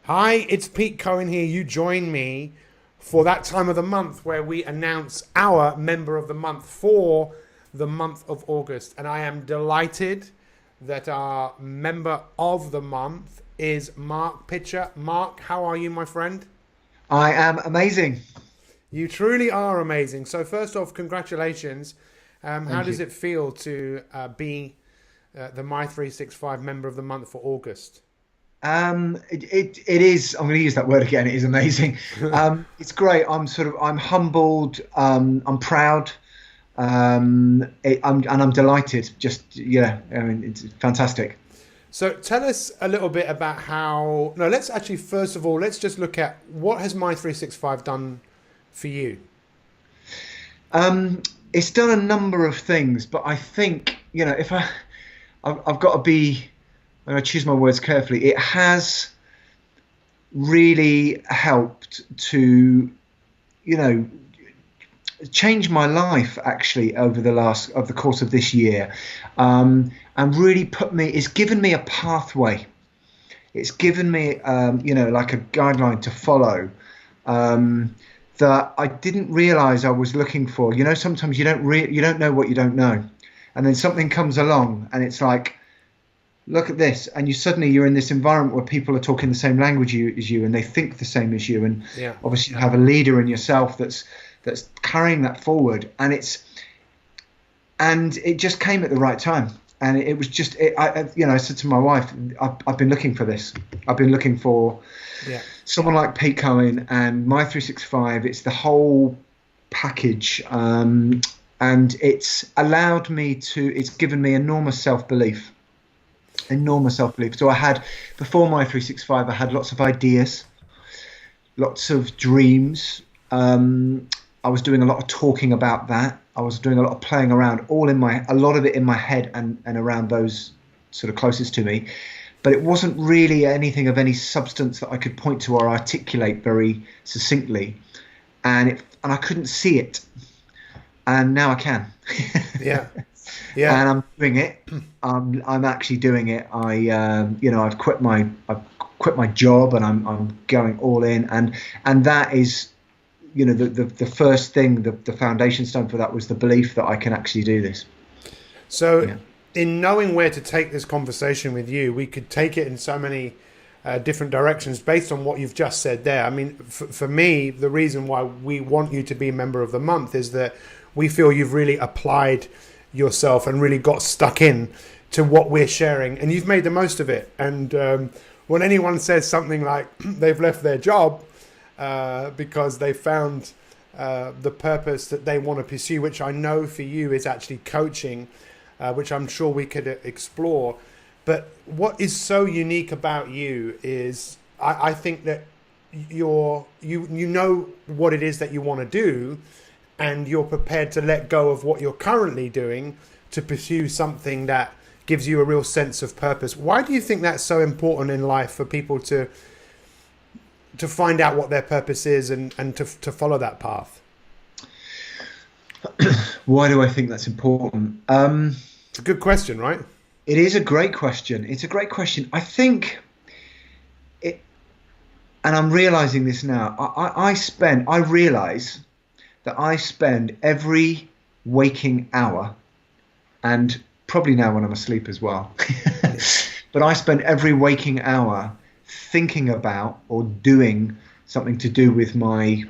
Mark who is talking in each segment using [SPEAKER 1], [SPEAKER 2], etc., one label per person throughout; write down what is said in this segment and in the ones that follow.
[SPEAKER 1] Hi, it's Pete Cohen here. You join me for that time of the month where we announce our member of the month for the month of August. And I am delighted that our member of the month is Mark Pitcher. Mark, how are you, my friend?
[SPEAKER 2] I am amazing.
[SPEAKER 1] You truly are amazing. So, first off, congratulations. How
[SPEAKER 2] Thank
[SPEAKER 1] does
[SPEAKER 2] you.
[SPEAKER 1] it feel to be the My365 member of the month for August?
[SPEAKER 2] It is. I'm going to use that word again. It is amazing. It's great. I'm humbled. I'm proud. And I'm delighted. Just yeah. I mean, it's fantastic.
[SPEAKER 1] So tell us a little bit about how. No, let's actually first of all let's just look at what has My 365 done for you.
[SPEAKER 2] Um, it's done a number of things, but I think if I've got to be. When I choose my words carefully, it has really helped to, you know, change my life actually over the course of this year, and really it's given me a pathway. It's given me, like a guideline to follow, um, that I didn't realize I was looking for. Sometimes you don't know what you don't know, and then something comes along and it's like, look at this, and you're in this environment where people are talking the same language as you, and they think the same as you, and
[SPEAKER 1] Yeah,
[SPEAKER 2] obviously you have a leader in yourself that's carrying that forward, and it just came at the right time, and it was just I said to my wife, I've been looking for this. I've been looking for
[SPEAKER 1] yeah.
[SPEAKER 2] someone like Pete Cohen and My 365. It's the whole package, and it's given me enormous self-belief. So I had, before My 365, I had lots of ideas, lots of dreams. I was doing a lot of talking about that. I was doing a lot of playing around, a lot of it in my head and around those sort of closest to me. But it wasn't really anything of any substance that I could point to or articulate very succinctly. And I couldn't see it. And now I can.
[SPEAKER 1] Yeah, yeah.
[SPEAKER 2] And I'm doing it. I'm actually doing it. I've quit my job, and I'm going all in, and that is, the first thing, the foundation stone for that was the belief that I can actually do this.
[SPEAKER 1] So,
[SPEAKER 2] Yeah.
[SPEAKER 1] in knowing where to take this conversation with you, we could take it in so many different directions based on what you've just said there. I mean, for me, the reason why we want you to be a member of the month is that we feel you've really applied yourself and really got stuck in to what we're sharing, and you've made the most of it. And when anyone says something like they've left their job because they found the purpose that they want to pursue, which I know for you is actually coaching, which I'm sure we could explore. But what is so unique about you is I think that you know what it is that you want to do, and you're prepared to let go of what you're currently doing to pursue something that gives you a real sense of purpose. Why do you think that's so important in life for people to find out what their purpose is and to follow that path?
[SPEAKER 2] Why do I think that's important?
[SPEAKER 1] It's a good question, right?
[SPEAKER 2] It is a great question. It's a great question. I think it, and I'm realizing this now. I realize that I spend every waking hour, and probably now when I'm asleep as well, but I spend every waking hour thinking about or doing something to do with my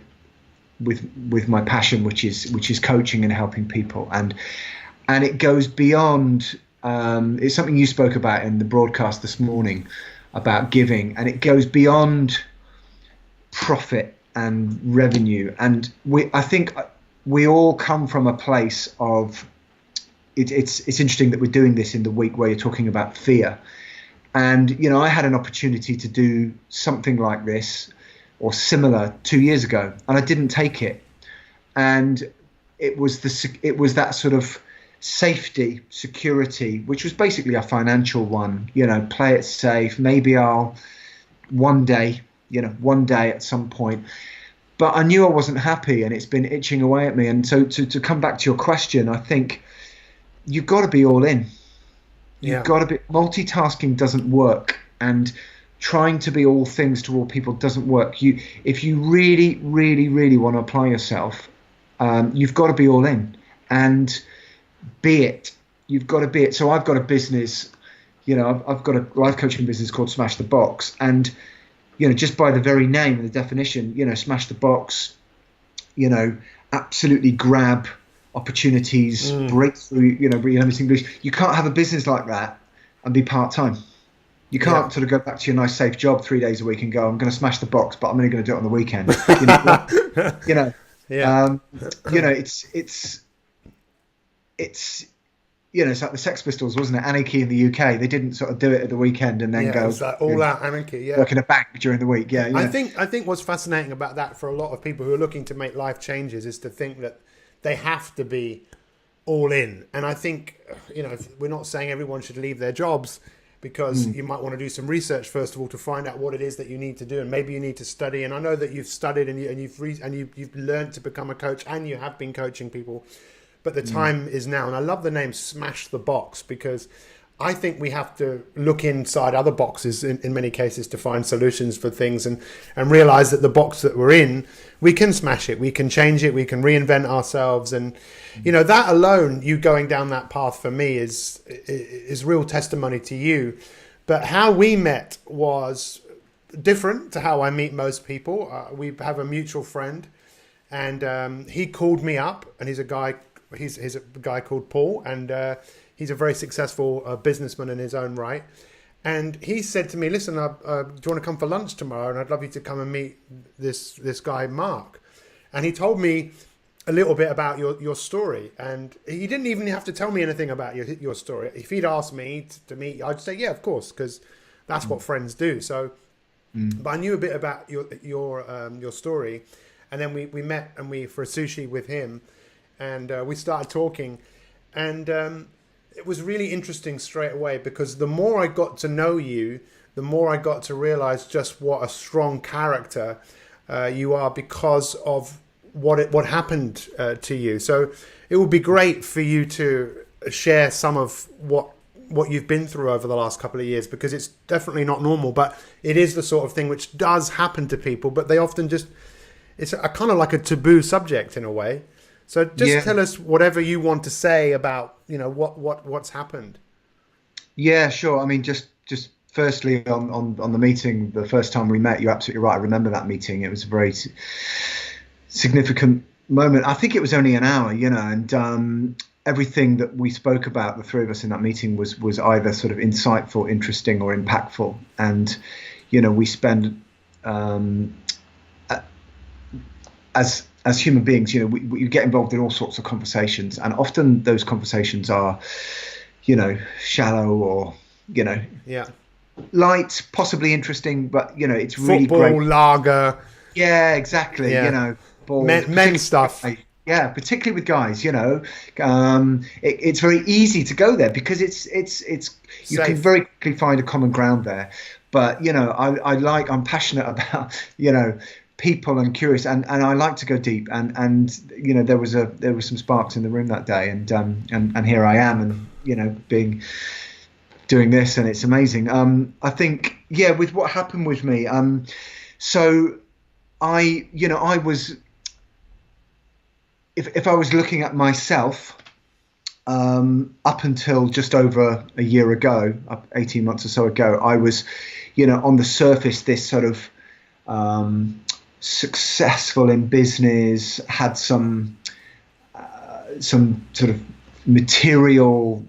[SPEAKER 2] passion, which is coaching and helping people, and it goes beyond. It's something you spoke about in the broadcast this morning about giving, and it goes beyond profit and revenue. And I think we all come from a place of it's interesting that we're doing this in the week where you're talking about fear. And I had an opportunity to do something like this or similar 2 years ago, and I didn't take it. And it was that sort of safety, security, which was basically a financial one. Play it safe. Maybe I'll one day, one day at some point. But I knew I wasn't happy, and it's been itching away at me. And so to come back to your question, I think you've got to be all in. You've
[SPEAKER 1] Yeah.
[SPEAKER 2] got to be, multitasking doesn't work. And trying to be all things to all people doesn't work. If you really, really, really want to apply yourself, you've got to be all in and be it. You've got to be it. So I've got a business, I've got a life coaching business called Smash the Box, and just by the very name and the definition, smash the box, absolutely grab opportunities, break through, you can't have a business like that and be part-time. You can't sort of go back to your nice safe job 3 days a week and go, I'm going to smash the box, but I'm only going to do it on the weekend. It's like the Sex Pistols, wasn't it? Anarchy in the UK. They didn't sort of do it at the weekend and then go.
[SPEAKER 1] It was like all out anarchy. Yeah,
[SPEAKER 2] work in a bank during the week. Yeah,
[SPEAKER 1] I think what's fascinating about that for a lot of people who are looking to make life changes is to think that they have to be all in. And I think we're not saying everyone should leave their jobs, because you might want to do some research first of all to find out what it is that you need to do, and maybe you need to study. And I know that you've studied and you've learned to become a coach, and you have been coaching people. But the time is now. And I love the name Smash the Box, because I think we have to look inside other boxes in many cases to find solutions for things, and realize that the box that we're in, we can smash it, we can change it, we can reinvent ourselves. And, that alone, you going down that path for me is real testimony to you. But how we met was different to how I meet most people. We have a mutual friend, and he called me up, and he's a guy called Paul, and he's a very successful businessman in his own right. And he said to me, listen, do you want to come for lunch tomorrow? And I'd love you to come and meet this guy, Mark. And he told me a little bit about your story. And he didn't even have to tell me anything about your story. If he'd asked me to meet, I'd say, yeah, of course, because that's what friends do. So, but I knew a bit about your story. And then we met, and for a sushi with him. And we started talking, and it was really interesting straight away, because the more I got to know you, the more I got to realize just what a strong character you are, because of what happened to you. So it would be great for you to share some of what you've been through over the last couple of years, because it's definitely not normal, but it is the sort of thing which does happen to people, but they often it's a kind of like a taboo subject in a way. So just tell us whatever you want to say about, what's happened.
[SPEAKER 2] Yeah, sure. I mean, just firstly on the meeting, the first time we met, you're absolutely right. I remember that meeting. It was a very significant moment. I think it was only an hour, and everything that we spoke about, the three of us in that meeting, was either sort of insightful, interesting, or impactful. And, we spend as human beings, we get involved in all sorts of conversations, and often those conversations are, shallow or, light, possibly interesting, but it's really
[SPEAKER 1] football,
[SPEAKER 2] great.
[SPEAKER 1] lager.
[SPEAKER 2] Yeah, exactly.
[SPEAKER 1] Yeah.
[SPEAKER 2] Ball,
[SPEAKER 1] men stuff.
[SPEAKER 2] Yeah, particularly with guys. It's very easy to go there because it's you
[SPEAKER 1] Safe.
[SPEAKER 2] can very quickly find a common ground there. But I'm passionate about people and curious, and I like to go deep, and there was some sparks in the room that day, and here I am, and doing this, and it's amazing. I think with what happened with me, so I was, if I was looking at myself up until just over a year ago, 18 months or so ago, I was on the surface this sort of successful in business, had some sort of material,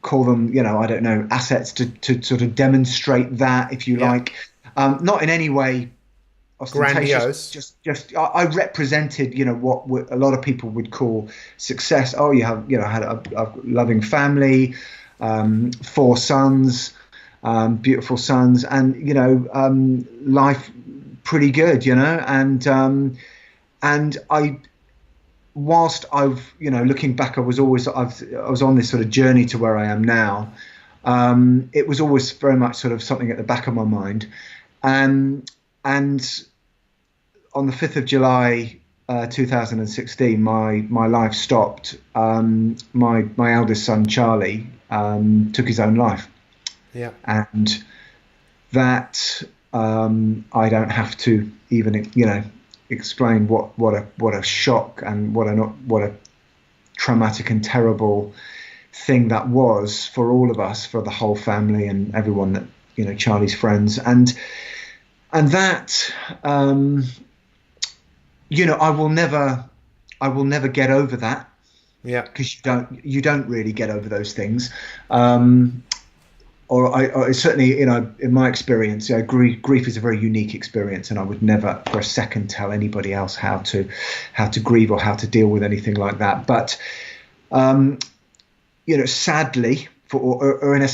[SPEAKER 2] call them, I don't know, assets to sort of demonstrate that, if you like. Not in any way ostentatious. Just I represented, what a lot of people would call success. Oh, you have, had a loving family, 4 sons, beautiful sons, and life pretty good, and I, whilst I've, looking back, I was on this sort of journey to where I am now. It was always very much sort of something at the back of my mind, and on the 5th of July 2016, my life stopped. My eldest son Charlie took his own life.
[SPEAKER 1] Yeah.
[SPEAKER 2] And that I don't have to even, explain what a shock and what a traumatic and terrible thing that was for all of us, for the whole family and everyone that, Charlie's friends, and that, I will never get over that.
[SPEAKER 1] Yeah.
[SPEAKER 2] Because you don't really get over those things. Or certainly, in my experience, grief is a very unique experience, and I would never for a second tell anybody else how to grieve or how to deal with anything like that. But, sadly, or in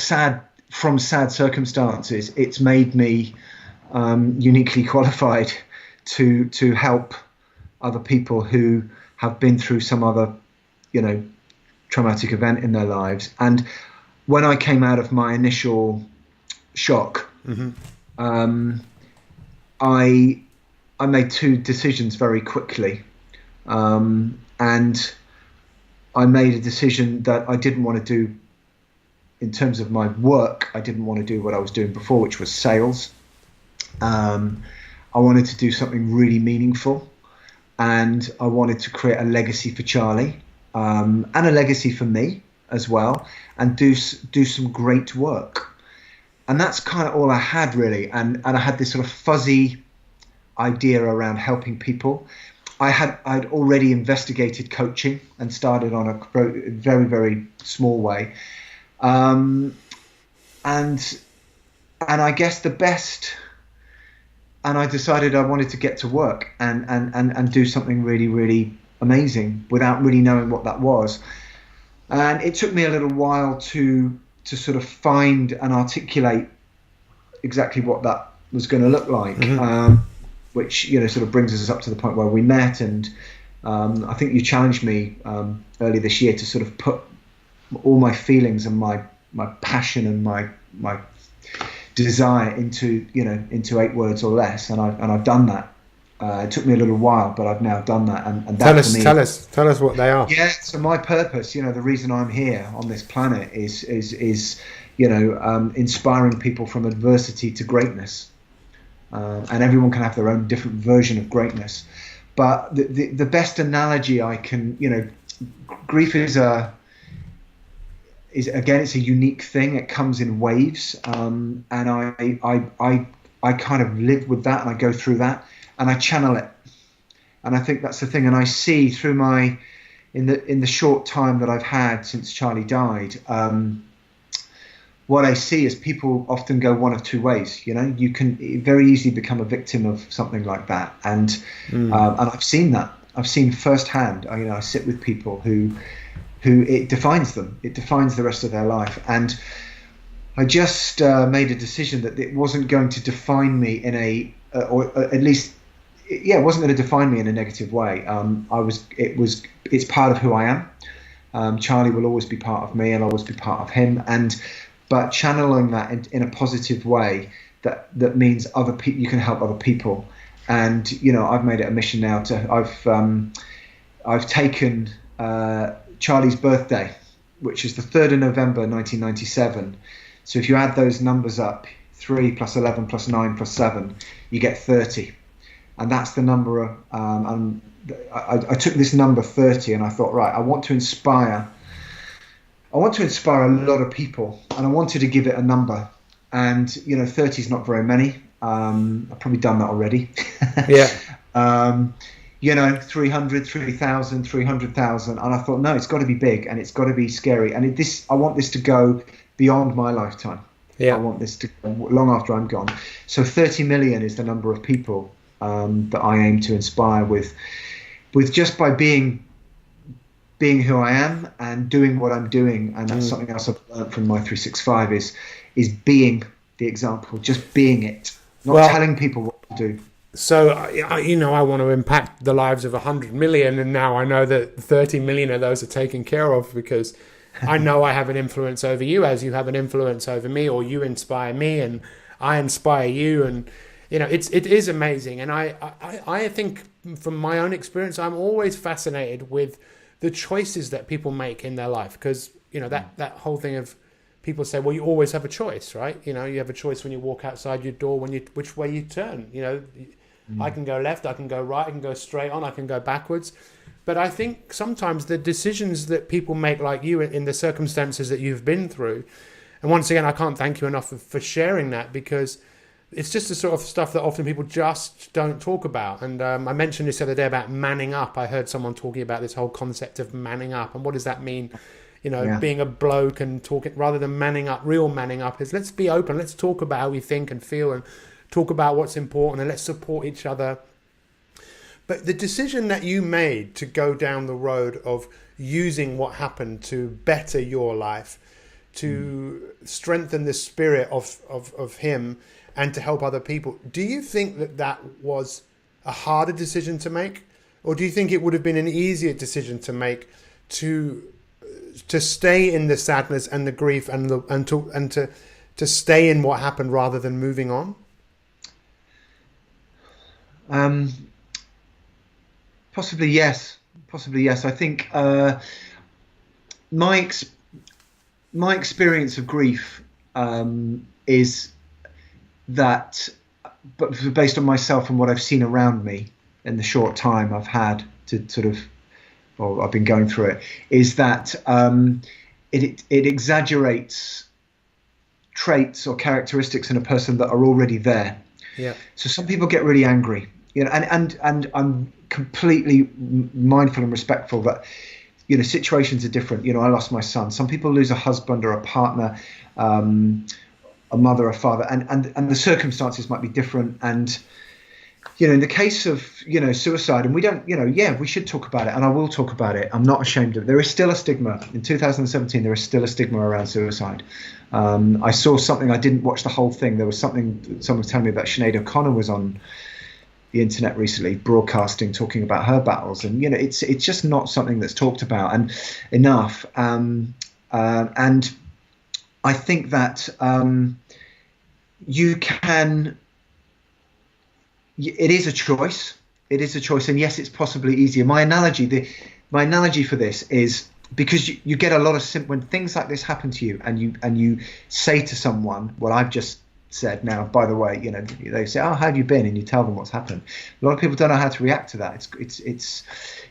[SPEAKER 2] from sad circumstances, it's made me uniquely qualified to help other people who have been through some other, traumatic event in their lives. And when I came out of my initial shock, I made two decisions very quickly, and I made a decision that I didn't want to do. In terms of my work, I didn't want to do what I was doing before, which was sales. I wanted to do something really meaningful, and I wanted to create a legacy for Charlie, and a legacy for me as well, and do some great work. And that's kind of all I had, really. And I had this sort of fuzzy idea around helping people. I'd already investigated coaching and started on a very, very small way. And I guess and I decided I wanted to get to work and do something really, really amazing without really knowing what that was. And it took me a little while to sort of find and articulate exactly what that was going to look like, which, sort of brings us up to the point where we met. And I think you challenged me early this year to sort of put all my feelings and my passion and my desire into 8 words or less, and I've done that. It took me a little while, but I've now done that. And that
[SPEAKER 1] tell us what they are.
[SPEAKER 2] Yeah. So my purpose, the reason I'm here on this planet is inspiring people from adversity to greatness. And everyone can have their own different version of greatness. But the best analogy I can, grief is again, it's a unique thing. It comes in waves, and I kind of live with that, and I go through that, and I channel it. And I think that's the thing. And I see through in the short time that I've had since Charlie died, what I see is people often go one of two ways. You can very easily become a victim of something like that, and I've seen that. I've seen firsthand. I sit with people who it defines them. It defines the rest of their life. And I just made a decision that it wasn't going to define me it wasn't going to define me in a negative way. It's part of who I am. Charlie will always be part of me, and I'll always be part of him. But channeling that in a positive way, that means other people, you can help other people. And, I've made it a mission now I've taken, Charlie's birthday, which is the 3rd of November 1997. So if you add those numbers up, 3 plus 11 plus 9 plus 7, you get 30. And that's the number. I took this number 30, and I thought, right, I want to inspire a lot of people, and I wanted to give it a number. And 30 is not very many. I've probably done that already.
[SPEAKER 1] Yeah.
[SPEAKER 2] 300, 3,000, 300,000. And I thought, no, it's got to be big, and it's got to be scary. And I want this to go beyond my lifetime. Yeah. I want this to go long after I'm gone. So 30 million is the number of people that I aim to inspire with just by being who I am and doing what I'm doing. And that's something else I've learned from my 365 is being the example, just being it, not telling people what to do.
[SPEAKER 1] So, I want to impact the lives of 100 million, and now I know that 30 million of those are taken care of because I know I have an influence over you as you have an influence over me, or you inspire me and I inspire you. And, it is amazing. And I think from my own experience, I'm always fascinated with the choices that people make in their life because, that whole thing of people say, well, you always have a choice, right? You know, you have a choice when you walk outside your door, which way you turn. You know, I can go left, I can go right, I can go straight on, I can go backwards. But I think sometimes the decisions that people make, like you, in the circumstances that you've been through, and once again, I can't thank you enough for sharing that, because it's just the sort of stuff that often people just don't talk about. And I mentioned this the other day about manning up. I heard someone talking about this whole concept of manning up. And what does that mean? You know, being a bloke and talking, rather than manning up, real manning up is let's be open. Let's talk about how we think and feel and talk about what's important, and let's support each other. But the decision that you made to go down the road of using what happened to better your life, to strengthen the spirit of him and to help other people, do you think that that was a harder decision to make? Or do you think it would have been an easier decision to make to stay in the sadness and the grief and to stay in what happened rather than moving on?
[SPEAKER 2] Possibly yes. I think my experience of grief is that, but based on myself and what I've seen around me in the short time I've had to sort of, or I've been going through it, is that it exaggerates traits or characteristics in a person that are already there.
[SPEAKER 1] Yeah.
[SPEAKER 2] So some people get really angry, you know, and I'm completely mindful and respectful that, you know, situations are different. You know, I lost my son. Some people lose a husband or a partner, a mother, a father, and the circumstances might be different. And, you know, in the case of, you know, suicide, and we don't, you know, we should talk about it, and I will talk about it. I'm not ashamed of it. There is still a stigma. In 2017, there is still a stigma around suicide. I saw something, I didn't watch the whole thing. There was something, someone was telling me about Sinead O'Connor was on the internet recently, broadcasting, talking about her battles. And, you know, it's just not something that's talked about and enough. And I think that you can, it is a choice. It is a choice. And yes, it's possibly easier. My analogy for this is, because you get a lot of when things like this happen to you, and you say to someone what I've just said now, by the way, you know, they say, oh, how have you been? And you tell them what's happened. A lot of people don't know how to react to that.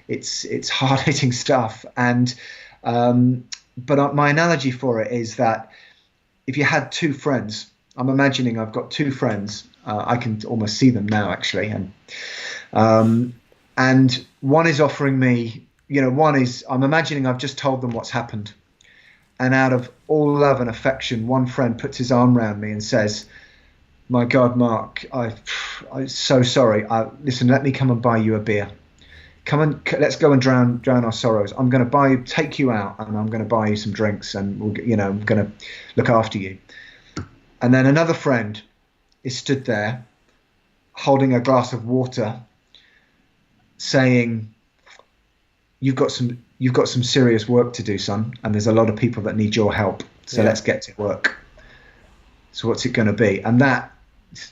[SPEAKER 2] It's hard-hitting stuff. And but my analogy for it is that if you had two friends, I'm imagining I've got two friends. I can almost see them now, actually, and one is offering me, you know, I'm imagining I've just told them what's happened, and out of all love and affection, one friend puts his arm around me and says, my God, Mark, I'm so sorry. Listen, let me come and buy you a beer. Let's go and drown our sorrows. I'm going to take you out, and I'm going to buy you some drinks, and I'm going to look after you. And then another friend is stood there holding a glass of water, saying, you've got some serious work to do, son, and there's a lot of people that need your help. So let's get to work. So what's it going to be? And that,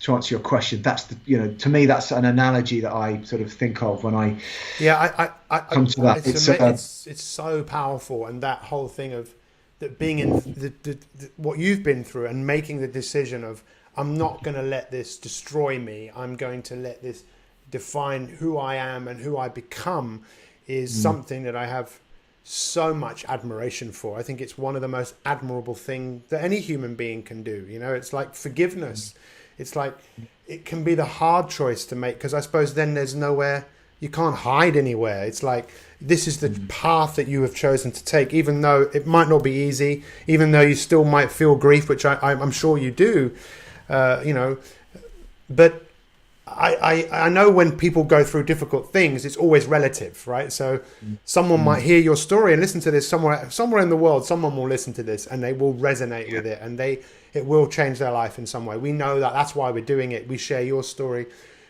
[SPEAKER 2] to answer your question, that's to me, that's an analogy that I sort of think of when I come to that.
[SPEAKER 1] It's so powerful, and that whole thing of that being in what you've been through and making the decision of, I'm not going to let this destroy me. I'm going to let this define who I am and who I become, is something that I have so much admiration for. I think it's one of the most admirable things that any human being can do. You know, it's like forgiveness. It's like, it can be the hard choice to make, because I suppose then there's nowhere, you can't hide anywhere. It's like, this is the path that you have chosen to take, even though it might not be easy, even though you still might feel grief, which I'm sure you do, you know, but I know when people go through difficult things, it's always relative, right? So someone might hear your story and listen to this somewhere in the world. Someone will listen to this and they will resonate with it, and it will change their life in some way. We know that. That's why we're doing it. We share your story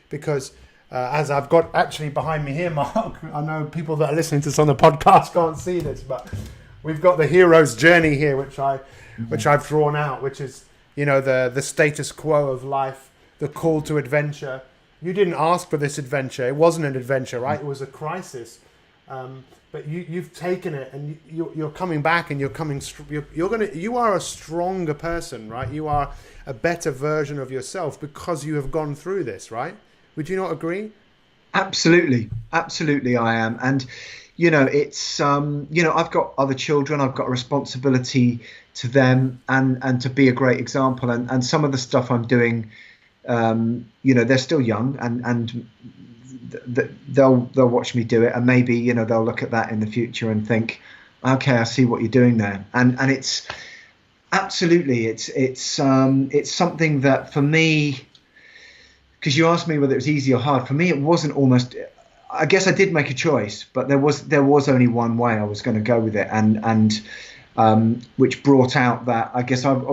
[SPEAKER 1] because as I've got actually behind me here, Mark, I know people that are listening to this on the podcast can't see this, but we've got the hero's journey here, which I've drawn out, which is, you know, the status quo of life, the call to adventure. You didn't ask for this adventure. It wasn't an adventure, right? It was a crisis. But you've taken it, and you're coming back, and you are a stronger person, right? You are a better version of yourself because you have gone through this, right? Would you not agree?
[SPEAKER 2] Absolutely, absolutely, I am. And it's I've got other children. I've got a responsibility to them, and to be a great example. And some of the stuff I'm doing, they're still young, and they'll watch me do it, and maybe they'll look at that in the future and think, okay, I see what you're doing there. And it's absolutely, it's something that for me, because you asked me whether it was easy or hard. For me, it wasn't. Almost, I guess I did make a choice, but there was only one way I was going to go with it, and which brought out that, I guess, I've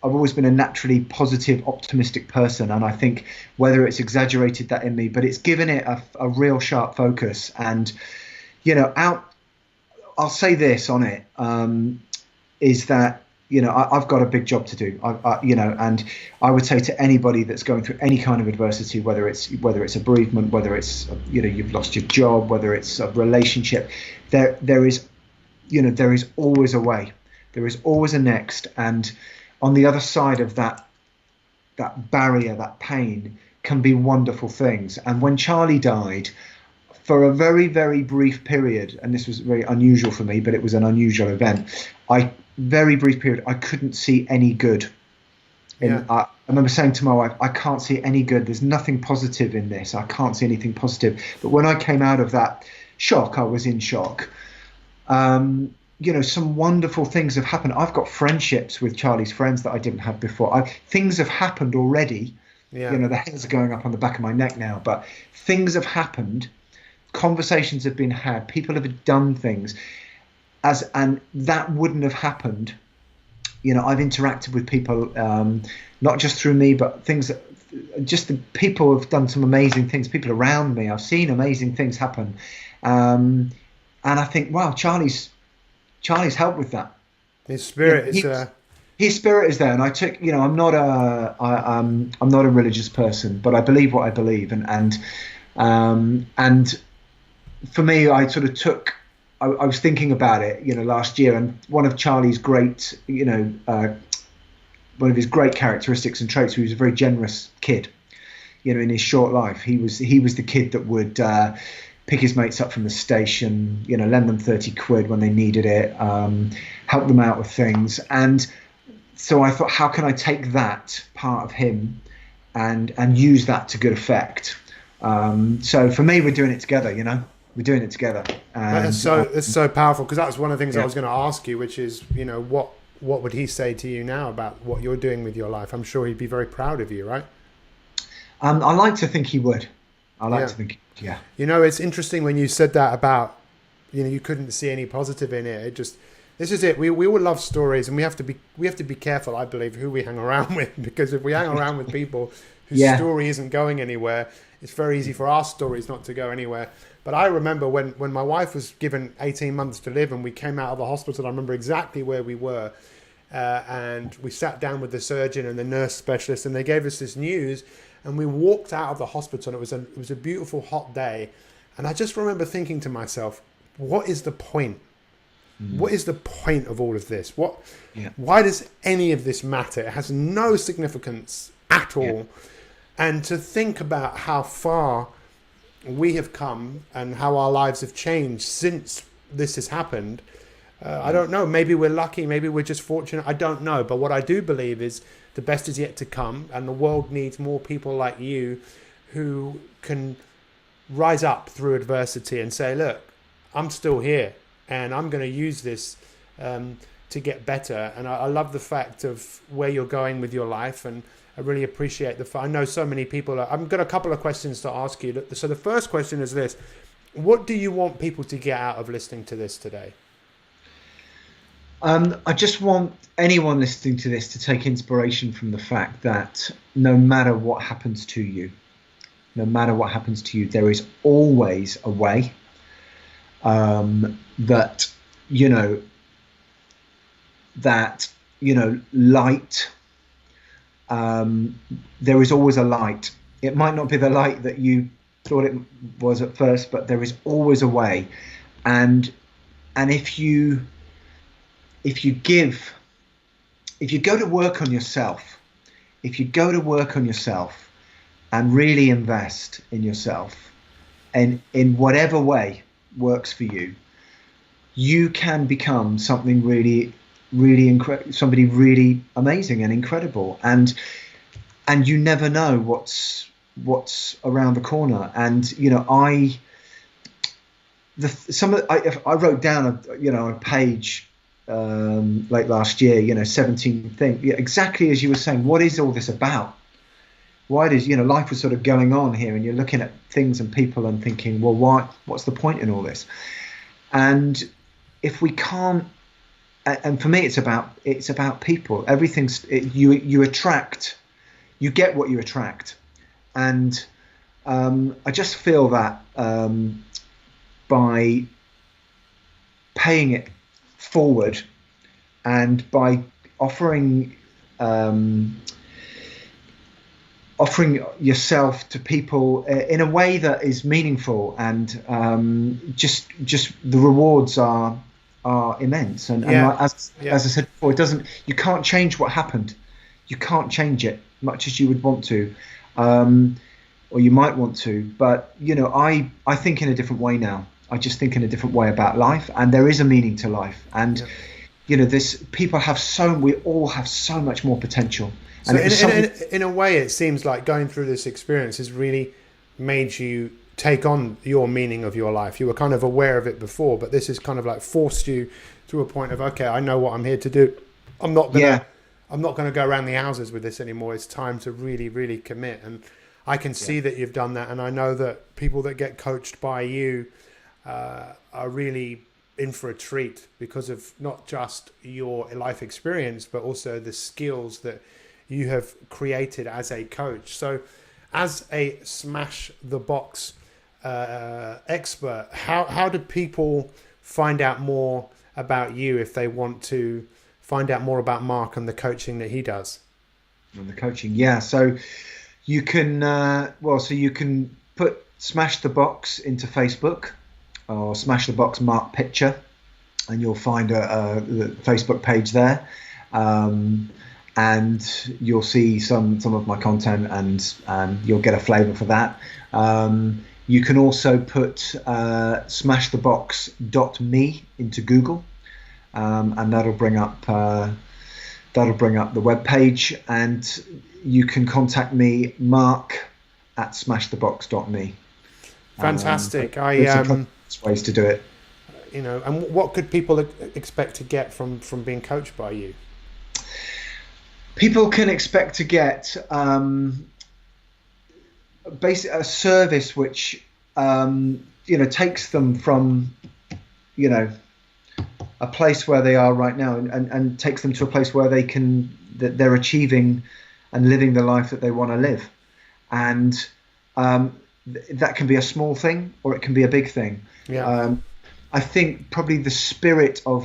[SPEAKER 2] always been a naturally positive, optimistic person, and I think whether it's exaggerated that in me, but it's given it a real sharp focus. And I'll say this on it, is that I've got a big job to do. And I would say to anybody that's going through any kind of adversity, whether it's a bereavement, whether it's you've lost your job, whether it's a relationship, there is always a way. There is always a next. And on the other side of that barrier, that pain, can be wonderful things. And when Charlie died, for a very, very brief period, and this was very unusual for me, but it was an unusual event, very brief period, I couldn't see any good. I remember saying to my wife, I can't see any good. There's nothing positive in this. I can't see anything positive. But when I came out of that shock, I was in shock. Some wonderful things have happened. I've got friendships with Charlie's friends that I didn't have before. Things have happened already. Yeah. The hairs are going up on the back of my neck now, but things have happened. Conversations have been had. People have done things. And that wouldn't have happened. I've interacted with people, not just through me, but the people have done some amazing things. People around me, I've seen amazing things happen. And I think, wow, Charlie's helped with that.
[SPEAKER 1] His spirit
[SPEAKER 2] his spirit is there. And I took, I'm not a religious person, but I believe what I believe. And for me, I sort of took, I was thinking about it, last year, and one of Charlie's great, one of his great characteristics and traits, he was a very generous kid. In his short life, he was the kid that would pick his mates up from the station, lend them 30 quid when they needed it, help them out with things. And so I thought, how can I take that part of him and use that to good effect? So for me, we're doing it together, We're doing it together.
[SPEAKER 1] It's so powerful, because that was one of the things I was going to ask you, which is, what would he say to you now about what you're doing with your life? I'm sure he'd be very proud of you, right?
[SPEAKER 2] I like to think he would. To think, yeah.
[SPEAKER 1] It's interesting when you said that about, you couldn't see any positive in it. This is it. We all love stories, and we have to be careful, I believe, who we hang around with, because if we hang around with people whose story isn't going anywhere, it's very easy for our stories not to go anywhere. But I remember when my wife was given 18 months to live, and we came out of the hospital, I remember exactly where we were. And we sat down with the surgeon and the nurse specialist, and they gave us this news, and we walked out of the hospital. And it was a beautiful hot day. And I just remember thinking to myself, what is the point? What is the point of all of this? Why does any of this matter? It has no significance at all. Yeah. And to think about how far we have come and how our lives have changed since this has happened. I don't know. Maybe we're lucky. Maybe we're just fortunate. I don't know. But what I do believe is the best is yet to come, and the world needs more people like you who can rise up through adversity and say, look, I'm still here, and I'm going to use this to get better. And I love the fact of where you're going with your life, and I really appreciate I know so many people. I've got a couple of questions to ask you. So the first question is this: what do you want people to get out of listening to this today?
[SPEAKER 2] I just want anyone listening to this to take inspiration from the fact that no matter what happens to you, there is always a way. Light. There is always a light. It might not be the light that you thought it was at first, but there is always a way. and if you go to work on yourself, and really invest in yourself, and in whatever way works for you, you can become something really, really somebody really amazing and incredible. And you never know what's around the corner. And I wrote down a page late last year, 17 things, exactly as you were saying. What is all this about? Why does life was sort of going on here, and you're looking at things and people and thinking, well, what's the point in all this? And if we can't, and for me it's about people. Everything's you attract, you get what you attract. And I just feel that by paying it forward, and by offering yourself to people in a way that is meaningful, and just the rewards are immense. And as I said before, you can't change what happened. You can't change it, much as you would want to, or you might want to. But I think in a different way now. I just think in a different way about life, and there is a meaning to life. And we all have so much more potential.
[SPEAKER 1] So in a way, it seems like going through this experience has really made you take on your meaning of your life. You were kind of aware of it before, but this has kind of like forced you to a point of, okay, I know what I'm here to do. I'm not gonna go around the houses with this anymore. It's time to really, really commit. And I can see that you've done that, and I know that people that get coached by you are really in for a treat, because of not just your life experience, but also the skills that you have created as a coach. So as a Smash the Box expert, how do people find out more about you if they want to find out more about Mark and the coaching that he does?
[SPEAKER 2] And the coaching, so you can you can put Smash the Box into Facebook, or Smash the Box Mark Pitcher, and you'll find the Facebook page there. And you'll see some of my content, and you'll get a flavour for that. You can also put smashthebox.me into Google, and that'll bring up the web page, and you can contact me, mark@smashthebox.me.
[SPEAKER 1] Fantastic.
[SPEAKER 2] Ways to do it.
[SPEAKER 1] And what could people expect to get from being coached by you?
[SPEAKER 2] People can expect to get basically a service which takes them from a place where they are right now, and takes them to a place where they're achieving and living the life that they want to live. And that can be a small thing, or it can be a big thing. I think probably the spirit of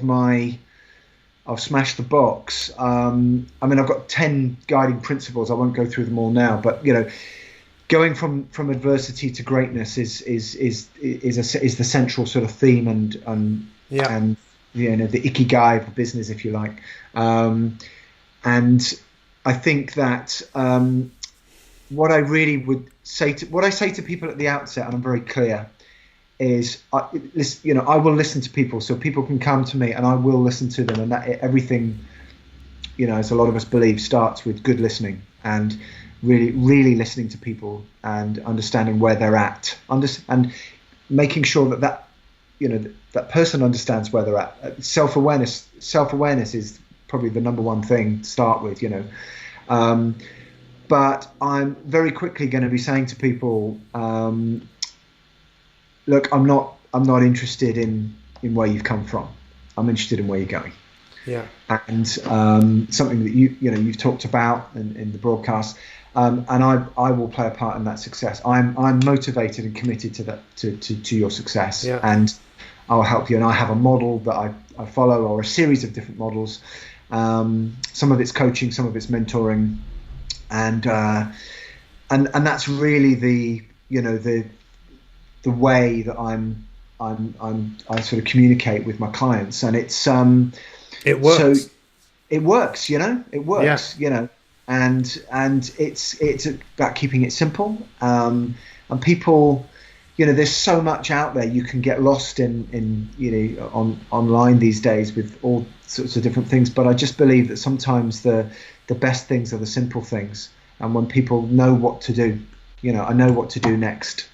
[SPEAKER 2] Smash the Box. I've got 10 guiding principles. I won't go through them all now, but going from adversity to greatness is the central sort of theme, and the ikigai of business, if you like. And I think that what I really would say to people at the outset, and I'm very clear, is I will listen to people, so people can come to me and I will listen to them, and that everything, as a lot of us believe, starts with good listening, and really, really listening to people and understanding where they're at, and making sure that person understands where they're at. Self-awareness is probably the number one thing to start with, but I'm very quickly going to be saying to people, look, I'm not interested in where you've come from. I'm interested in where you're going.
[SPEAKER 1] Yeah.
[SPEAKER 2] And something that you've talked about in the broadcast, and I will play a part in that success. I'm motivated and committed to that, to your success.
[SPEAKER 1] Yeah.
[SPEAKER 2] And I'll help you. And I have a model that I follow, or a series of different models. Some of it's coaching, some of it's mentoring, and that's really the way that I'm I sort of communicate with my clients, and it's
[SPEAKER 1] It works.
[SPEAKER 2] so it works, it
[SPEAKER 1] Yeah.
[SPEAKER 2] works, and it's about keeping it simple, and people, there's so much out there. You can get lost in online these days with all sorts of different things, but I just believe that sometimes the best things are the simple things, and when people know what to do, I know what to do next.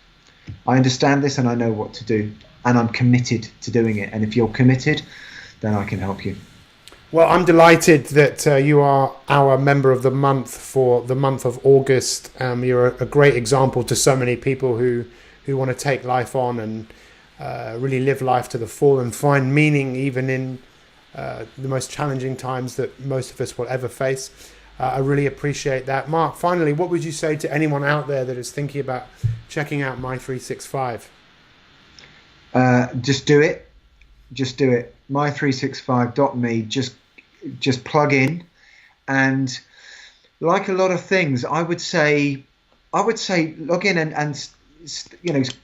[SPEAKER 2] I understand this and I know what to do, and I'm committed to doing it, and if you're committed, then I can help you.
[SPEAKER 1] Well, I'm delighted that you are our member of the month for the month of August. You're a great example to so many people who want to take life on and really live life to the full and find meaning even in the most challenging times that most of us will ever face. I really appreciate that. Mark, finally, what would you say to anyone out there that is thinking about checking out My365?
[SPEAKER 2] Just do it. Just do it. My365.me. Just plug in, and like a lot of things, I would say log in and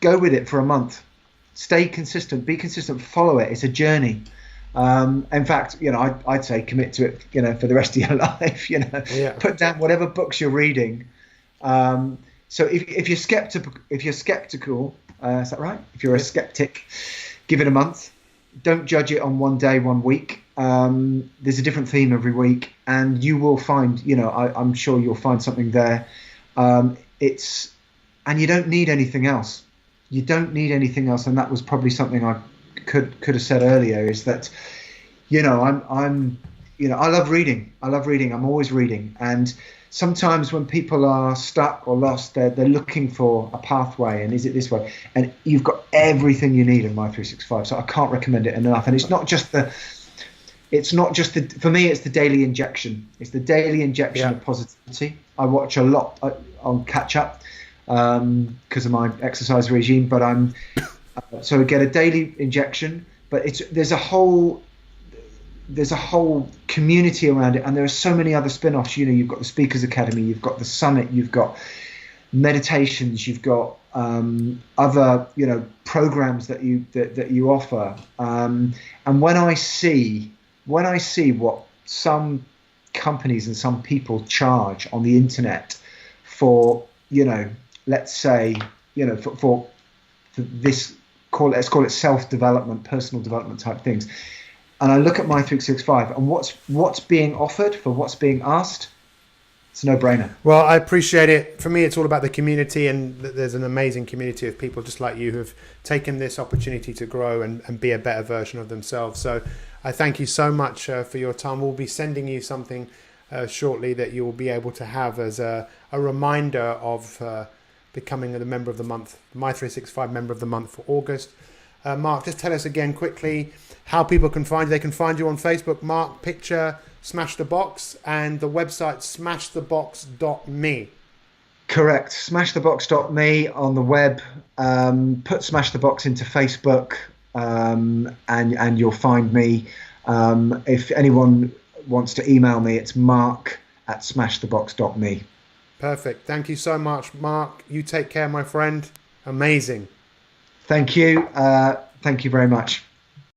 [SPEAKER 2] go with it for a month. Stay consistent. Be consistent. Follow it. It's a journey. In fact, I'd say commit to it, for the rest of your life.
[SPEAKER 1] Yeah.
[SPEAKER 2] Put down whatever books you're reading. So if you're skeptical, is that right? If you're a skeptic, give it a month. Don't judge it on one day, 1 week. There's a different theme every week, and you will find, I'm sure you'll find something there. And you don't need anything else. You don't need anything else, and that was probably something I could have said earlier. Is that, I love reading. I'm always reading, and sometimes when people are stuck or lost, they're looking for a pathway, and is it this way? And you've got everything you need in My365. So I can't recommend it enough. And it's not just the for me, it's the daily injection. It's the daily injection of positivity. I watch a lot on catch up because of my exercise regime, but so I get a daily injection. But there's a whole community around it, and there are so many other spin-offs. You've got the Speakers Academy, you've got the Summit, you've got meditations, you've got other programs that you offer. And when I see what some companies and some people charge on the internet for let's say for this let's call it self-development, personal development type things. And I look at My365 and what's being offered for what's being asked, it's a no-brainer.
[SPEAKER 1] Well, I appreciate it. For me, it's all about the community, and there's an amazing community of people just like you who have taken this opportunity to grow and be a better version of themselves. So I thank you so much for your time. We'll be sending you something shortly that you will be able to have as a reminder of becoming a member of the month, My365 member of the month for August. Mark, just tell us again quickly how people can find you. They can find you on Facebook, Mark Pitcher, Smash the Box, and the website smashthebox.me.
[SPEAKER 2] Correct. Smashthebox.me on the web. Put Smash the Box into Facebook, and you'll find me. If anyone wants to email me, it's mark@smashthebox.me.
[SPEAKER 1] Perfect. Thank you so much, Mark. You take care, my friend. Amazing.
[SPEAKER 2] Thank you. Thank you very much.